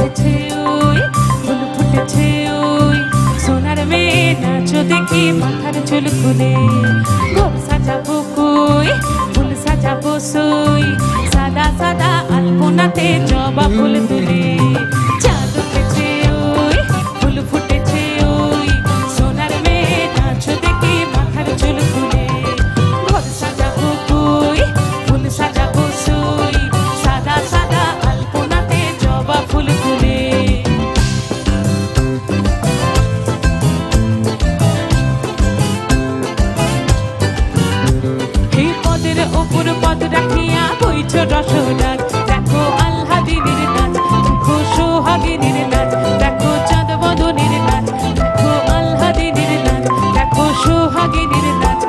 ফুটেছে ওই, ফুল ফুটেছে ওই, সোনার মেয়ে নাচো দেখি মাথার চুল খুলে। ঘর সাজাবো কই, ফুল সাজাবো সই, সাদা সাদা আলপনাতে জবা ফুল তুলে। চাঁদ উঠেছে ওই, ফুল ফুটেছে ওই, সোনার মেয়ে নাচো দেখি মাথার চুল খুলে। ঘর সাজাবো কই, ফুল সাজাবো সই, সাদা সাদা আলপনাতে জবা ফুল তুলে। এই পদের ওপর পদ রাখিয়া বইছ রসরাজ, দেখো আল্লাদিনীর নাচ, দেখো সোহাগিনীর নাচ, দেখো চাঁদ বদনের নাচ, দেখো আল্লাদিনীর নাচ, দেখো সোহাগিনীর নাচ।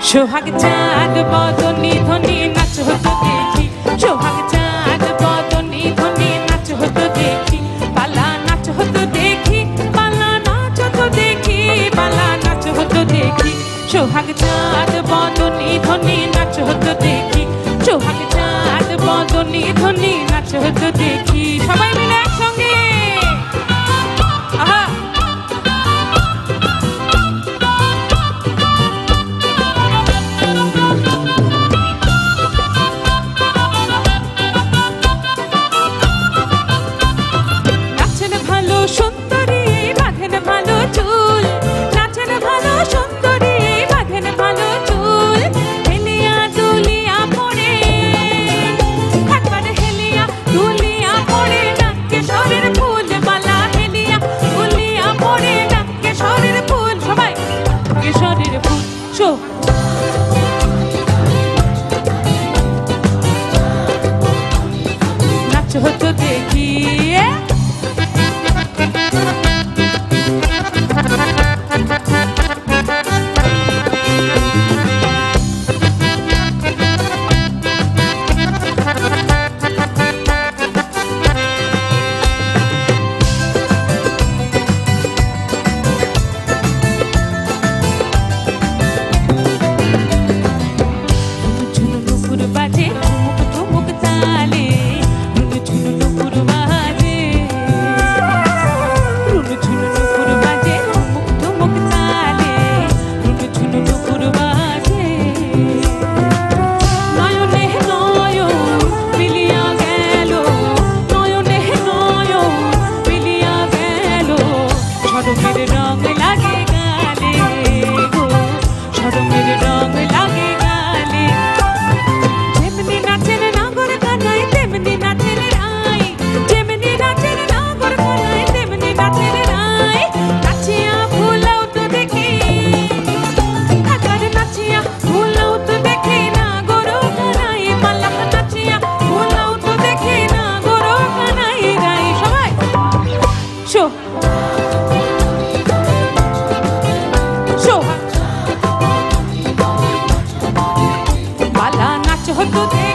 সোহাগ চাঁদ বদনী ধ্বনি নাচ হতো দেখি, সোহাগ চাঁদ বদনী ধ্বনি নাচ হতো দেখি, পালা নাচ হতো দেখি, পালা নাচ হতো দেখি, পালা নাচ হতো দেখি। সোহাগ চাঁদ বদনী ধ্বনি নাচ হতো দেখি, সোহাগ চাঁদ বদনী ধ্বনি নাচ হতো দেখি। সবাই মিলে একসঙ্গে আহা। নাচেন ভালো সুন্দরী বাঁধেন ভালো চুল, নাচেন ভালো সুন্দরী বাঁধেন ভালো চুল, হেলিয়া দুলিয়া পড়ে একবার হেলিয়া দুলিয়া পড়ে নাকে সরের ফুল মালা, হেলিয়া দুলিয়া পড়ে নাকে সরের ফুল। সবাই কেশরের ফুল। নাচ হতো দেখি, ঝুনু নুপুর বাজে ঠুমুক ঠুমুক তালে, ঝুনু ঝুনু নুপুর বাজে, ঝুনু ঝুনু নুপুর বাজে ঠুমুক ঠুমুক তালে, ঝুনু ঝুনু নুপুর বাজে। নয়নে নয়ন মিলিয়া গেল, নয়নে নয়ন মিলিয়া গেল, শরমের রং লাগে গালে গো, শরমের রং লাগে গালে। যেমনি নাচেন নাগর কানাই তেমনি নাচেন রাই, যেমনি নাচেন নাগর কানাই তেমনি নাচেন রাই। নাচিয়া ভুলাও তো দেখি, আকার নাচিয়া ভুলাও তো দেখি নাগর কানাই মালা, নাচিয়া ভুলাও তো দেখি নাগর কানাই রাই। সবাই সোহাগ পালা নাচ হতো দেখি।